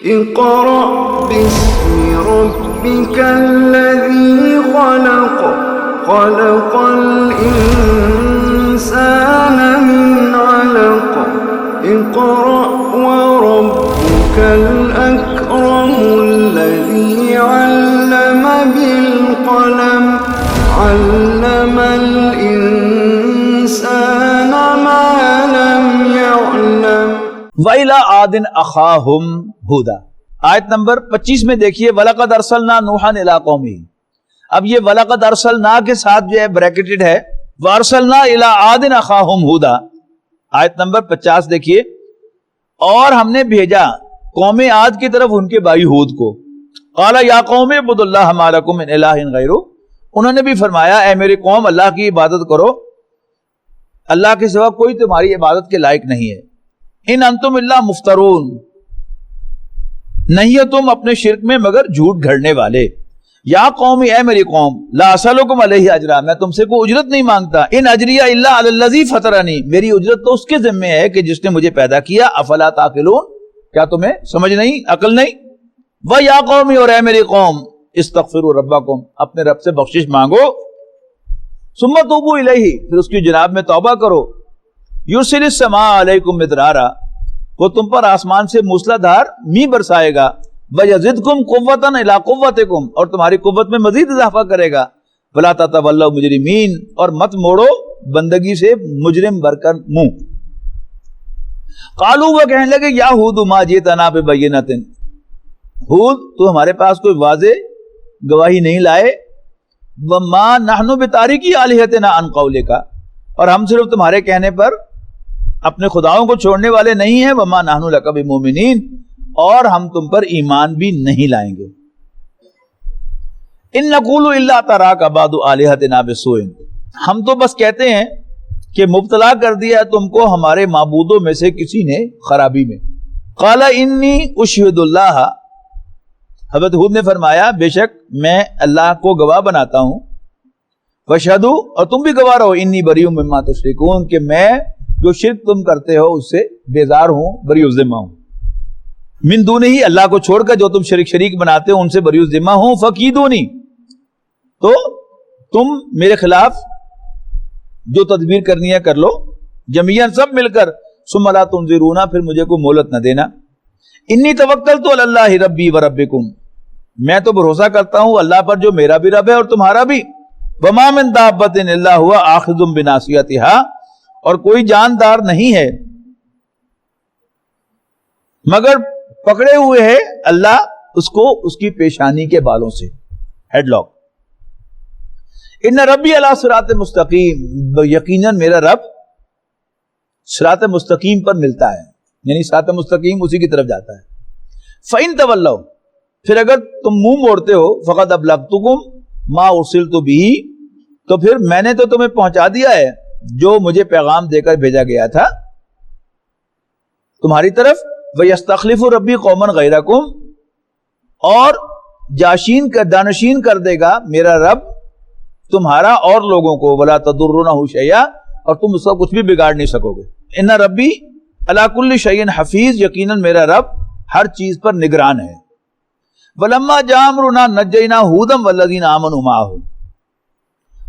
اقرأ باسم ربك الذي خلق خلق الإنسان من علق اقرأ وربك الأكرم الذي علم بالقلم علم الإنسان ما لم يعلم وَإِلَىٰ عَادٍ أَخَاهُمْ هُودًا. آیت نمبر 25 میں دیکھیے وَلَقَدْ أَرْسَلْنَا نُوحًا إِلَىٰ قَوْمِهِ. اب یہ وَلَقَدْ أَرْسَلْنَا کے ساتھ جو ہے بریکٹڈ ہے وَأَرْسَلْنَا إِلَىٰ عَادٍ أَخَاهُمْ هُودًا. آیت نمبر 50 دیکھیے اور ہم نے بھیجا قوم عاد کی طرف ان کے بھائی ہود کو. قَالَ يَا قَوْمِ اعْبُدُوا اللَّهَ مَا لَكُم مِّنْ إِلَٰهٍ غَيْرُهُ. انہوں نے بھی فرمایا اے میری قوم اللہ کی عبادت کرو، اللہ کے سوا کوئی تمہاری عبادت کے لائق نہیں ہے. ان انتم اللہ مفترون، نہیں ہے تم اپنے شرک میں مگر جھوٹ گھڑنے والے. یا قوم اے میری قوم لا اسألکم علیہ اجرا، میں تم سے کوئی اجرت نہیں مانگتا. ان اجریہ الا علی الذی فطرنی، میری اجرت تو اس کے ذمے ہے کہ جس نے مجھے پیدا کیا. افلا تعقلون، کیا تمہیں سمجھ نہیں، عقل نہیں. و یا قوم، اور اے میری قوم استغفروا ربکم، اپنے رب سے بخشش مانگو. ثم توبوا الیہ، پھر اس کی جناب میں توبہ کرو. یرسل السماء علیکم مدرارا، وہ تم پر آسمان سے موسلا دھار می برسائے گا. وَيَزِدْكُمْ قُوَّةً إِلَىٰ قُوَّتِكُمْ، اور تمہاری قوت میں مزید اضافہ کرے گا. وَلَا تَتَوَلَّوْا مُجْرِمِينَ، اور مت موڑو بندگی سے مجرم بر کر منہ. قالوا، وہ کہنے لگے یا ہود ما جئتنا ببینۃ، ہود تو ہمارے پاس کوئی واضح گواہی نہیں لائے. وَمَا نَحْنُ بِتَارِكِي آلِهَتِنَا عَنْ قَوْلِكَ، اور ہم صرف تمہارے کہنے پر اپنے خداؤں کو چھوڑنے والے نہیں ہیں. وَمَا نَحْنُ لَكَ بِمُؤْمِنِينَ، اور ہم تم پر ایمان بھی نہیں لائیں گے. إِن نَّقُولُ إِلَّا تَرَاكَ بَعْضُ آلِهَتِنَا بِسُوءٍ، ہم تو بس کہتے ہیں کہ مبتلا کر دیا تم کو ہمارے معبودوں میں سے کسی نے خرابی میں. قَالَ إِنِّي أُشْهِدُ اللَّهَ، حضرت ہود نے فرمایا بے شک میں اللہ کو گواہ بناتا ہوں. وَاشْهَدُوا، اور تم بھی گواہ رہو. إِنِّي بَرِيءٌ مِّمَّا تُشْرِكُونَ، کہ میں جو شرک تم کرتے ہو اس سے بیزار ہوں، بری الذمہ ہوں. من دونہ ہی، اللہ کو چھوڑ کر جو تم شریک بناتے ہو ان سے بری الذمہ ہوں. فَكِيدُونِي، تو تم میرے خلاف جو تدبیر کرنی ہے کر لو جمیعاً سب مل کر. ثم لا تنظرون، پھر مجھے کوئی مہلت نہ دینا. انی توکلت علی اللہ ربی وربکم، میں تو بھروسہ کرتا ہوں اللہ پر جو میرا بھی رب ہے اور تمہارا بھی. وما من دابۃ الا هو آخذ بناصیتها، اور کوئی جاندار نہیں ہے مگر پکڑے ہوئے ہے اللہ اس کو اس کی پیشانی کے بالوں سے، ہیڈ لاک. ان ربی علی صراط مستقیم، یقیناً میرا رب صراط مستقیم پر ملتا ہے، یعنی صراط مستقیم اسی کی طرف جاتا ہے. فَإِن تَوَلَّوْا، پھر اگر تم منہ موڑتے ہو، فَقَدْ أَبْلَغْتُكُمْ مَا أُرْسِلْتُ بِهِ، تو پھر میں نے تو تمہیں پہنچا دیا ہے جو مجھے پیغام دے کر بھیجا گیا تھا تمہاری طرف. وَيَسْتَخْلِفُ رَبِّي قَوْمًا غَيْرَكُمْ، اور دانشین کر دے گا میرا رب تمہارا اور لوگوں کو. وَلَا تَضُرُّونَهُ شَيْئًا، اور تم اس کا کچھ بھی بگاڑ نہیں سکو گے. اِنَّ رَبِّي عَلَىٰ كُلِّ شَيْءٍ حَفِيظٌ، یقیناً میرا رب ہر چیز پر نگران ہے. وَلَمَّا جَاءَ أَمْرُنَا نَجَّيْنَا هُودًا وَالَّذِينَ آمَنُوا مَعَهُ،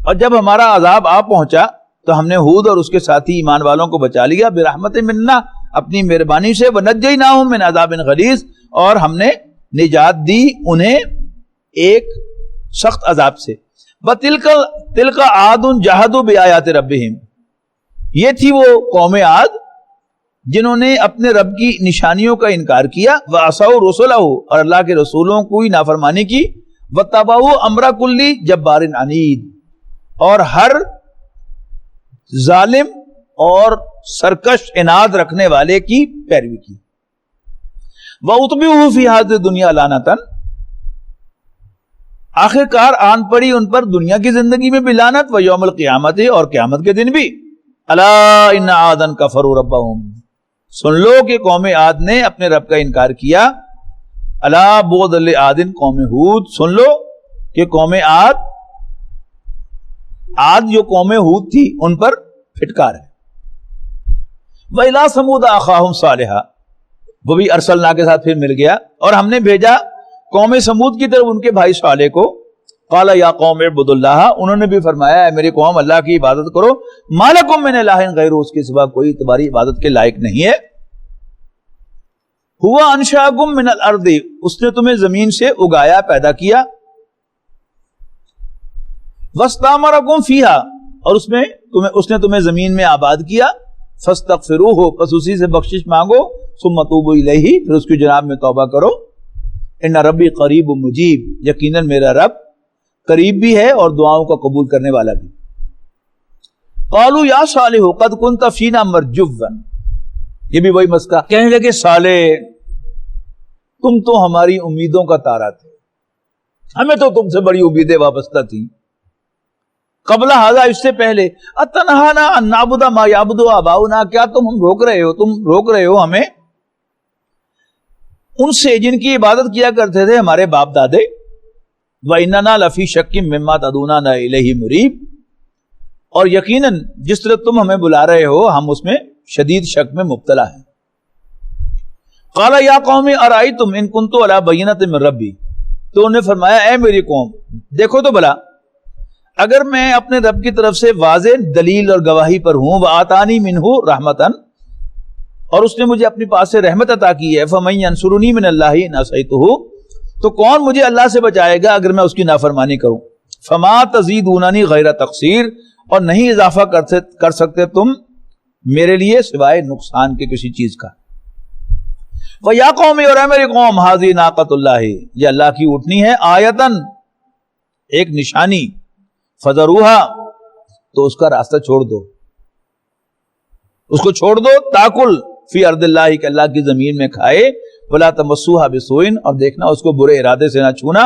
اور جب ہمارا عذاب آ پہنچا تو ہم نے ہود اور اس کے ساتھی ایمان والوں کو بچا لیا. برحمت منا، اپنی مہربانی سے. وَنَجَّيْنَاهُم مِّنْ عَذَابٍ غَلِيظٍ، اور ہم نے نجات دی انہیں ایک سخت عذاب سے. وَتِلْكَ عَادٌ جَحَدُوا بِآيَاتِ رَبِّهِمْ، یہ تھی وہ قوم عاد جنہوں نے اپنے رب کی نشانیوں کا انکار کیا. وَعَصَوْا رُسُلَهُ، اور اللہ کے رسولوں کو ہی نافرمانی کی. وَاتَّبَعُوا أَمْرَ كُلِّ جَبَّارٍ عَنِيدٍ، اور ہر ظالم اور سرکش عناد رکھنے والے کی پیروی کی. وَأُتْبِعُوا فِي هَذِهِ الدُّنْيَا لَعْنَةً، آخر کار آن پڑی ان پر دنیا کی زندگی میں بھی لعنت. وَيَوْمَ الْقِيَامَةِ، اور قیامت کے دن بھی. أَلَا إِنَّ عَادًا كَفَرُوا رَبَّهُمْ، سن لو کہ قوم عاد نے اپنے رب کا انکار کیا. أَلَا بُعْدًا لِعَادٍ قوم ہود، سن لو کہ قوم عاد جو قوم ہود تھی ان پر پھٹکار ہے. وَإِلَىٰ ثَمُودَ أَخَاهُمْ صَالِحًا، وہ بھی ارسلنا کے ساتھ پھر مل گیا. اور ہم نے بھیجا قوم سمود کی طرف ان کے بھائی صالح کو. قال یا قوم اعبدوا اللہ, انہوں نے بھی فرمایا اے میری قوم اللہ کی عبادت کرو. ما لکم من الہ غیرہ, اس کے سوا کوئی تمہاری عبادت کے لائق نہیں ہے. ہوا انشاکم من الارض, اس نے تمہیں زمین سے اگایا پیدا کیا. واستعمرکم فیہا, اور اس نے تمہیں زمین میں آباد کیا. فاستغفروہ, پس اسی سے بخشش مانگو. ثم توبوا الیہ, پھر اس کی جناب میں توبہ کرو. ان ربی قریب مجیب, یقیناً میرا رب قریب بھی ہے اور دعاؤں کا قبول کرنے والا بھی. قالوا یا صالح قد کنت فینا مرجوا, یہ بھی وہی مسئلہ. کہنے لگے صالح تم تو ہماری امیدوں کا تارا تھے, ہمیں تو تم سے بڑی امیدیں وابستہ تھیں. قبل ھذا, اس سے پہلے. اتنہانا ان نعبد ما یعبد آباؤنا, کیا تم روک رہے ہو ہمیں ان سے جن کی عبادت کیا کرتے تھے ہمارے باپ دادے. وَإِنَّنَا لَفِي شَكٍّ مِّمَّا تَدْعُونَنَا إِلَيْهِ مُرِيبٍ, اور یقیناً جس طرح تم ہمیں بلا رہے ہو ہم اس میں شدید شک میں مبتلا ہیں. قَالَ يَا قَوْمِ أَرَأَيْتُمْ إِن كُنتُ عَلَىٰ بَيِّنَةٍ مِّن رَّبِّي, تو انہوں نے فرمایا اے میری قوم دیکھو تو بھلا, اگر میں اپنے رب کی طرف سے واضح دلیل اور گواہی پر ہوں. وَآتَانِي مِنْهُ رَحْمَةً, اور اس نے مجھے اپنی پاس سے رحمت عطا کی ہے. فَمَن يَنصُرُنِي مِنَ اللَّهِ إِنْ عَصَيْتُهُ, تو کون مجھے اللہ سے بچائے گا اگر میں اس کی نافرمانی کروں. فَمَا تَزِيدُونَنِي غَيْرَ تَقْصِيرٍ, اور نہیں اضافہ کر سکتے تم میرے لیے سوائے نقصان کے کسی چیز کا. وَيَا قَوْمِ, اور اے میری قوم, هَذِهِ نَاقَةُ اللَّهِ, یہ اللہ کی اونٹنی ہے. آیتن, ایک نشانی. فَذَرُوهَا, تو اس کا راستہ چھوڑ دو, اس کو چھوڑ دو. تاکل فی ارض اللہ, کہ اللہ کی زمین میں کھائے. وَلَا تَمَسُّوهَا بِسُوءٍ, اور دیکھنا اس کو برے ارادے سے نہ چھونا.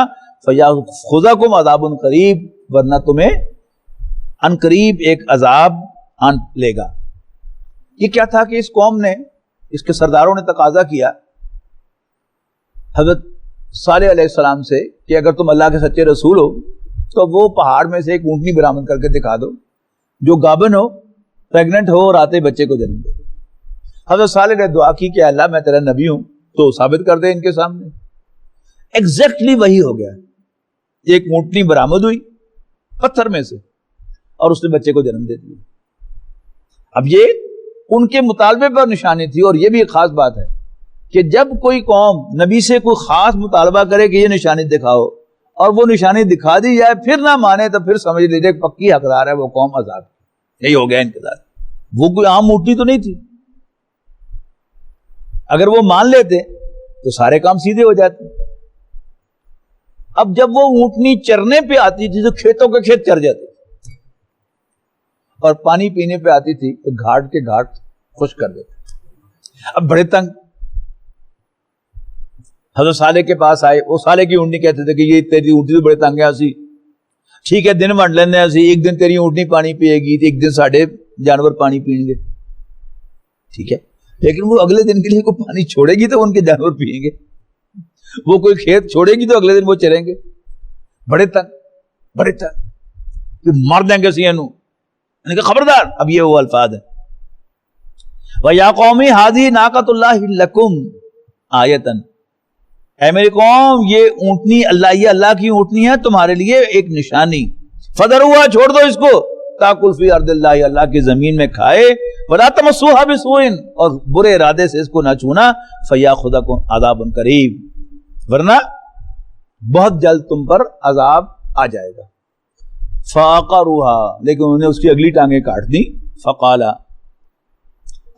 فَيَأْخُذَكُمْ عَذَابٌ قَرِيبٌ, ورنہ تمہیں ان قریب ایک عذاب آن لے گا. یہ کیا تھا کہ اس قوم نے, اس کے سرداروں نے تقاضا کیا حضرت صالح علیہ السلام سے کہ اگر تم اللہ کے سچے رسول ہو تو وہ پہاڑ میں سے ایک اونٹنی برآمد کر کے دکھا دو جو گابن ہو, پریگننٹ ہو اور آتے بچے کو جنم دے. حضرت صالح نے دعا کی کہ اللہ میں تیرا نبی ہوں تو ثابت کر دے ان کے سامنے. ایگزیکٹلی وہی ہو گیا. ایک اونٹنی برآمد ہوئی پتھر میں سے اور اس نے بچے کو جنم دے دیا. اب یہ ان کے مطالبے پر نشانی تھی. اور یہ بھی ایک خاص بات ہے کہ جب کوئی قوم نبی سے کوئی خاص مطالبہ کرے کہ یہ نشانی دکھاؤ اور وہ نشانی دکھا دی جائے پھر نہ مانے تو پھر سمجھ لیجیے پکی حقدار ہے وہ قوم عذاب. یہی ہو گیا ان کے ساتھ. وہ کوئی عام اونٹنی تو نہیں تھی. اگر وہ مان لیتے تو سارے کام سیدھے ہو جاتے. اب جب وہ اونٹنی چرنے پہ آتی تھی تو کھیتوں کے کھیت چر جاتے اور پانی پینے پہ آتی تھی تو گھاٹ کے گھاٹ خشک کر دیتے. اب بڑے تنگ حضرت صالح کے پاس آئے. وہ صالح کی اونٹنی کہتے تھے کہ یہ تیری اونٹنی تو بڑے تنگ ہے اسی, ٹھیک ہے دن ونڈ لینے اسی, ایک دن تیری اونٹنی پانی پیے گی تو ایک دن ساڑھے جانور پانی پئیں گے, ٹھیک ہے, لیکن وہ اگلے دن کے لیے کوئی پانی چھوڑے گی تو ان کے جانور پئیں گے, وہ کوئی کھیت چھوڑے گی تو اگلے دن وہ چریں گے. بڑے تنگ کہ مار دیں گے سینو. میں نے کہا خبردار. اب یہ وہ الفاظ ہیں وَيَا قَوْمِ هَذِهِ نَاقَةُ اللَّهِ لَكُمْ آیَةً, اے میری قوم یہ اونٹنی اللہ, یہ اللہ کی اونٹنی ہے تمہارے لیے ایک نشانی. فَذَرُوهَا, چھوڑ دو اس کو. تَأْكُلْ فِي أَرْضِ اللَّهِ, اللہ کی زمین میں کھائے. وَلَا تَمَسُّوهَا بِسُوءٍ, اور برے ارادے سے اس کو نہ چھونا. فَيَأْخُذَكُمْ عَذَابٌ قَرِيبٌ, ورنہ بہت جلد تم پر عذاب آ جائے گا. فَعَقَرُوهَا, لیکن انہوں نے اس کی اگلی ٹانگیں کاٹ دی. فَقَالَ,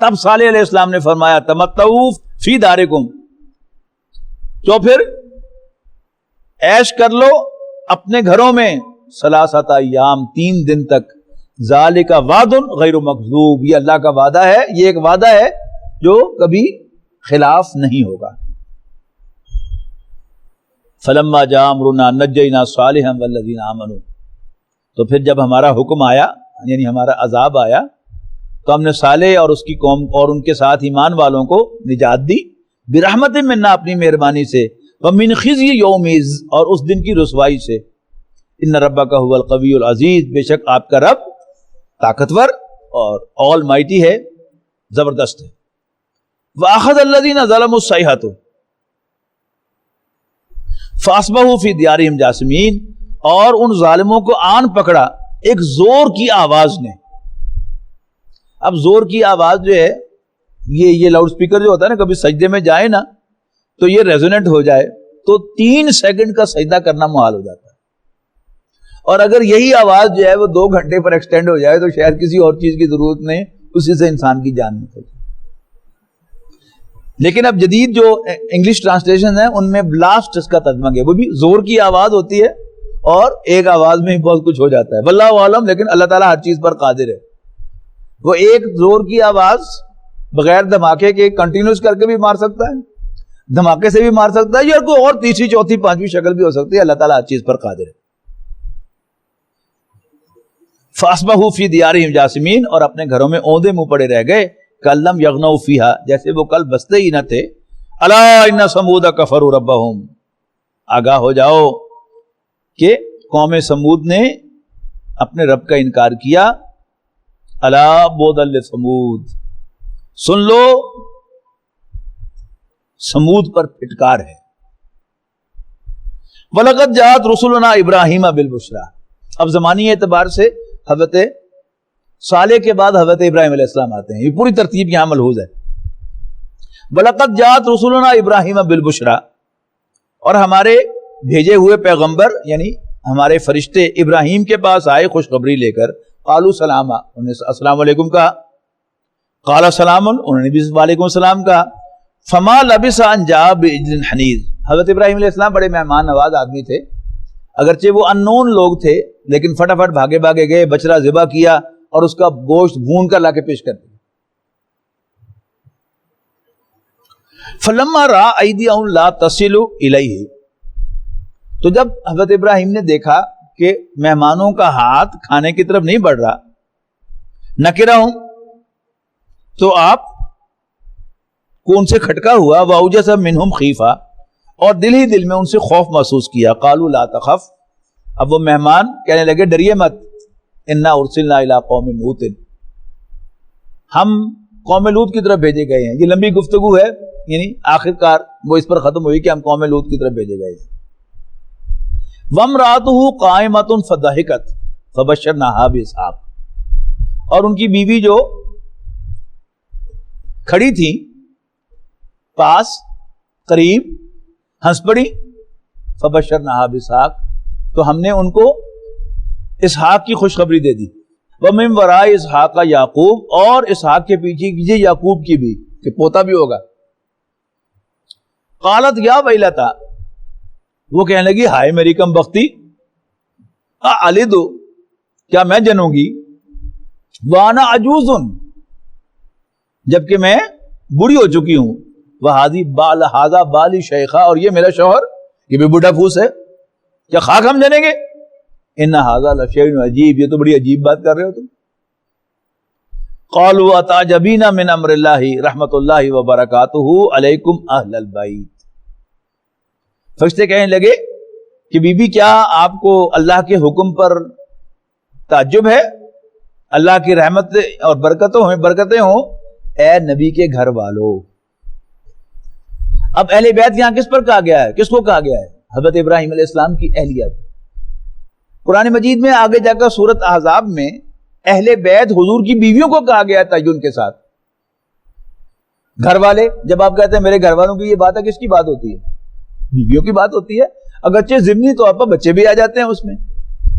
تب صالح علیہ السلام نے فرمایا تَمَتَّعُوا فِي دَارِكُمْ, تو پھر عیش کر لو اپنے گھروں میں. ثلاثۃ ایام, 3 دن تک. ذالک وعد غیر مکذوب, یہ اللہ کا وعدہ ہے, یہ ایک وعدہ ہے جو کبھی خلاف نہیں ہوگا. فلما جاء امرنا نجینا صالحا والذین آمنوا, تو پھر جب ہمارا حکم آیا یعنی ہمارا عذاب آیا تو ہم نے صالح اور اس کی قوم اور ان کے ساتھ ایمان والوں کو نجات دی. برحمت منا, اپنی مہربانی سے. ومن خزی یومئذ, اور اس دن کی رسوائی سے. ان ربک هو القوی العزیز, بے شک آپ کا رب طاقتور اور آل مائٹی ہے, زبردست ہے. وَأَخَذَ الَّذِينَ ظَلَمُوا الصَّيْحَةُ فَأَصْبَحُوا فِي دِيَارِهِمْ جَاثِمِينَ، اور ان ظالموں کو آن پکڑا ایک زور کی آواز نے. اب زور کی آواز جو ہے یہ لاؤڈ سپیکر جو ہوتا ہے نا، کبھی سجدے میں جائے نا تو یہ ریزونیٹ ہو جائے تو 3 سیکنڈ کا سجدہ کرنا محال ہو جاتا ہے. اور اگر یہی آواز جو ہے وہ 2 گھنٹے پر ایکسٹینڈ ہو جائے تو شاید کسی اور چیز کی ضرورت نہیں، اسی سے انسان کی جان نکل. لیکن اب جدید جو انگلش ٹرانسلیشن ہے ان میں بلاسٹ اس کا ترجمہ کیا، وہ بھی زور کی آواز ہوتی ہے اور ایک آواز میں ہی بہت کچھ ہو جاتا ہے. واللہ عالم، لیکن اللہ تعالیٰ ہر چیز پر قادر ہے. وہ ایک زور کی آواز بغیر دھماکے کے کنٹینیوس کر کے بھی مار سکتا ہے، دھماکے سے بھی مار سکتا ہے، یا کوئی اور تیسری چوتھی پانچویں شکل بھی ہو سکتی ہے. اللہ تعالیٰ ہر چیز پر قادر ہے. فَأَصْبَحُوا فِي دِيَارِهِمْ جَاثِمِينَ، اور اپنے گھروں میں اوندے منہ پڑے رہ گئے. كَأَن لَّمْ يَغْنَوْا فِيهَا، جیسے وہ کل بستے ہی نہ تھے. أَلَا إِنَّ ثَمُودَ كَفَرُوا رَبَّهُمْ، آگاہ ہو جاؤ کہ قوم سمود نے اپنے رب کا انکار کیا. أَلَا بُعْدًا لِّثَمُودَ، سن لو سمود پر پھٹکار ہے. وَلَقَدْ جَاءَتْ رُسُلُنَا إِبْرَاهِيمَ بِالْبُشْرَىٰ، اب زمانی اعتبار سے حضرت صالح کے بعد حضرت ابراہیم علیہ السلام آتے ہیں. یہ پوری ترتیب یہاں ملحوظ ہے. وَلَقَدْ جَاءَتْ رُسُلُنَا إِبْرَاهِيمَ بِالْبُشْرَىٰ، اور ہمارے بھیجے ہوئے پیغمبر یعنی ہمارے فرشتے ابراہیم کے پاس آئے خوشخبری لے کر. قالوا سلاما، انہوں نے السلام علیکم کہا. قال سلام، انہوں نے بھی وعلیکم السلام کہا. فما لبث ان جاء بعجل حنیذ، حضرت ابراہیم علیہ السلام بڑے مہمان نواز آدمی تھے. اگرچہ وہ اننون لوگ تھے لیکن فٹافٹ بھاگے بھاگے گئے، بچڑا ذبح کیا اور اس کا گوشت بھون کر لا کے پیش کر دیا. فلما را ایدیہم لا تصل الیہ، تو جب حضرت ابراہیم نے دیکھا کہ مہمانوں کا ہاتھ کھانے کی طرف نہیں بڑھ رہا، نکرہم، تو آپ کو ان سے کھٹکا ہوا. واوجس منہم خیفہ، اور دل ہی دل میں ان سے خوف محسوس کیا. قالوا لا تخف، اب وہ مہمان کہنے لگے ڈریے مت. انا ارسلنا الی قوم لوط، ہم قوم لوط کی طرف بھیجے گئے ہیں. یہ لمبی گفتگو ہے، یعنی آخر کار وہ اس پر ختم ہوئی کہ ہم قوم لوط کی طرف بھیجے گئے ہیں. وامرأتہ قائمۃ فضحکت فبشرناہا باسحاق، اور ان کی بیوی جو کھڑی تھی پاس قریب ہنس پڑی. فبشرناہا باسحاق، تو ہم نے ان کو اسحاق کی خوشخبری دے دی. ومن وراء اسحاق یعقوب، اور اسحاق کے پیچھے یعقوب کی بھی کہ پوتا بھی ہوگا. قالت یا ویلتا، وہ کہنے لگی ہائے میری کم بختی. الد، کیا میں جنوں گی. وانا عجوز، جبکہ میں بوڑھی ہو چکی ہوں. وہذا بالی شیخا، اور یہ میرا شوہر یہ بھی بوڑھا پھوس ہے، کیا خاک ہم جنیں گے. ان ھذا لشیء عجیب، یہ تو بڑی عجیب بات کر رہے ہو تم. قالوا اتعجبین من امر اللہ رحمت اللہ وبرکاتہ علیکم اہل البیت، فرشتے کہنے لگے کہ بی بی کیا آپ کو اللہ کے حکم پر تعجب ہے، اللہ کی رحمت اور برکتیں ہوں اے نبی کے گھر والوں. اب اہل بیت یہاں کس پر کہا گیا ہے، کس کو کہا گیا ہے؟ حضرت ابراہیم علیہ السلام کی اہلیہ. قرآن مجید میں آگے جا کر سورۃ احزاب میں اہل بیت حضور کی بیویوں کو کہا گیا ہے تعین کے ساتھ. گھر والے، جب آپ کہتے ہیں میرے گھر والوں کی یہ بات ہے، کس کی بات ہوتی ہے؟ بیویوں کی بات ہوتی ہے. اگرچہ ضمنی طور پر بچے بھی آ جاتے ہیں اس میں،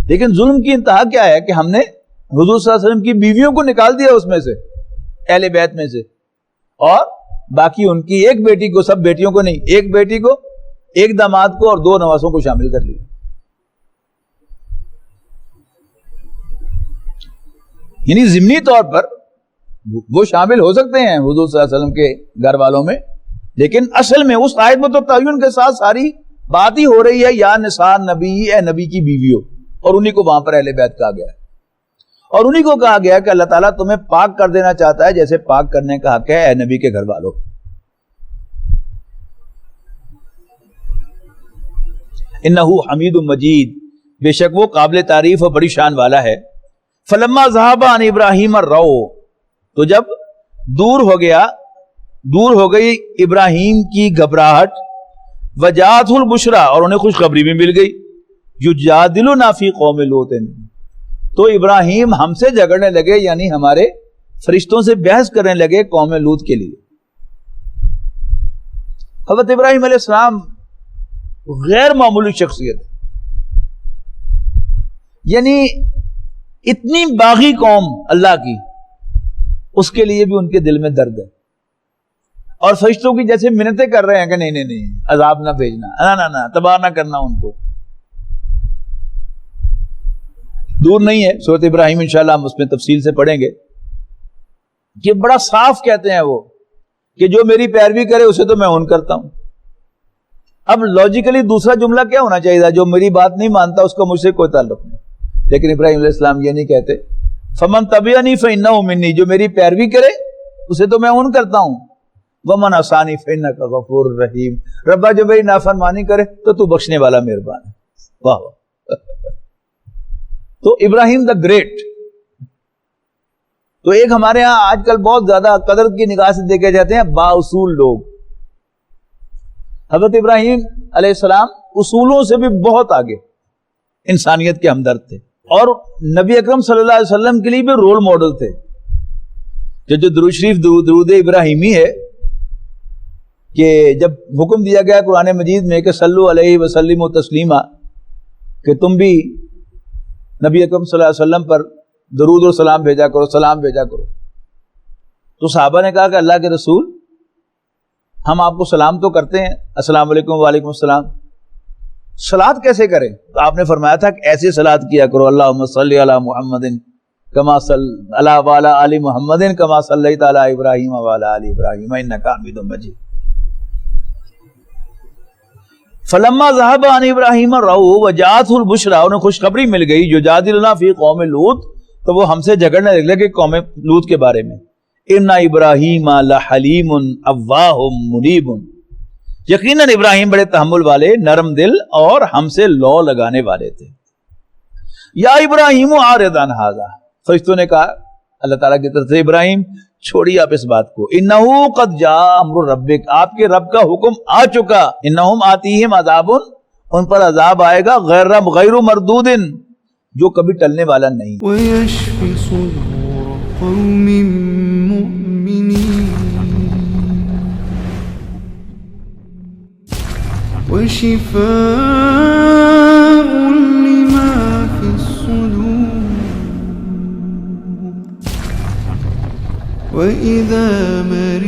لیکن ظلم کی انتہا کیا ہے کہ ہم نے حضور صلی اللہ علیہ وسلم کی بیویوں کو نکال دیا اس میں سے، اہل بیت میں سے، اور باقی ان کی ایک بیٹی کو، سب بیٹیوں کو نہیں، ایک بیٹی کو، ایک داماد کو اور 2 نواسوں کو شامل کر لیا. یعنی ضمنی طور پر وہ شامل ہو سکتے ہیں حضور صلی اللہ علیہ وسلم کے گھر والوں میں، لیکن اصل میں اس آیت میں تو تعین کے ساتھ ساری بات ہی ہو رہی ہے یا نساء نبی، اے نبی کی بیویوں، اور انہی کو وہاں پر اہل بیت کہا گیا ہے. اور انہی کو کہا گیا کہ اللہ تعالیٰ تمہیں پاک کر دینا چاہتا ہے جیسے پاک کرنے کا حق ہے اے نبی کے گھر والوں. انہ حمید مجید، بے شک وہ قابل تعریف اور بڑی شان والا ہے. فلما ذهب عن ابراہیم الرو، تو جب دور ہو گیا دور ہو گئی ابراہیم کی گھبراہٹ، وجاءت البشرا، اور انہیں خوشخبری بھی مل گئی، یجادلنا فی قوم لوط، تو ابراہیم ہم سے جھگڑنے لگے، یعنی ہمارے فرشتوں سے بحث کرنے لگے قوم لوط کے لیے۔ حضرت ابراہیم علیہ السلام غیر معمولی شخصیت، یعنی اتنی باغی قوم اللہ کی، اس کے لیے بھی ان کے دل میں درد ہے، اور فرشتوں کی جیسے منتیں کر رہے ہیں کہ نہیں عذاب نہ بھیجنا، نہ تباہ نہ کرنا ان کو۔ دور نہیں ہے سورۃ ابراہیم، انشاءاللہ ہم اس میں تفصیل سے پڑھیں گے کہ بڑا صاف کہتے ہیں وہ کہ جو میری پیروی کرے اسے تو میں اون کرتا ہوں۔ اب لاجیکلی دوسرا جملہ کیا ہونا چاہیے تھا، جو میری بات نہیں مانتا اس کا مجھ سے کوئی تعلق نہیں، لیکن ابراہیم علیہ السلام یہ نہیں کہتے، فمن تبعنی فانہ منی، جو میری پیروی کرے اسے تو میں اون کرتا ہوں، ومن عصانی فانک غفور رحیم، ربا جو میری نافرمانی کرے تو تو بخشنے والا مہربان ہے۔ واہ واہ۔ تو ابراہیم دا گریٹ، تو ایک ہمارے ہاں آج کل بہت زیادہ قدر کی نگاہ سے دیکھے جاتے ہیں با اصول لوگ، حضرت ابراہیم علیہ السلام اصولوں سے بھی بہت آگے، انسانیت کے ہمدرد تھے، اور نبی اکرم صلی اللہ علیہ وسلم کے لیے بھی رول ماڈل تھے۔ جو درود شریف درود ابراہیمی ہے، کہ جب حکم دیا گیا قرآن مجید میں کہ صلو علیہ وسلم و تسلیما، کہ تم بھی نبی اکرم صلی اللہ علیہ وسلم پر درود و سلام بھیجا کرو، سلام بھیجا کرو، تو صحابہ نے کہا کہ اللہ کے رسول ہم آپ کو سلام تو کرتے ہیں، السلام علیکم وعلیکم السلام، صلات کیسے کریں؟ تو آپ نے فرمایا تھا کہ ایسے صلات کیا کرو، اللہم صلی علی محمد کما صلی علی وعلی آل محمد کما صلیت علی ابراہیم وعلی آل ابراہیم انک حمید مجید۔ فلما ذهب عن ابراہیم الرؤ وجاءت البشرا، انہیں خوشخبری مل گئی، یجادلنا فی قوم لوط، تو وہ ہم سے جھگڑنے لگے قوم لوط کے بارے میں، ان ابراہیم لحلیم اواہ منیب، یقیناً ابراہیم بڑے تحمل والے، نرم دل اور ہم سے لو لگانے والے تھے۔ یا ابراہیم اعرض عن ھذا، فرشتوں نے کہا اللہ تعالیٰ کی طرف سے، ابراہیم چھوڑیے آپ اس بات کو، انہو قد جاء امر ربک، آپ کے رب کا حکم آ چکا، انہم آتیہم عذاب، ان پر عذاب آئے گا، غیر مردود، جو کبھی ٹلنے والا نہیں۔ ويشف صدور قوم مؤمنين وشفاء لما في الصدور وإذا مرض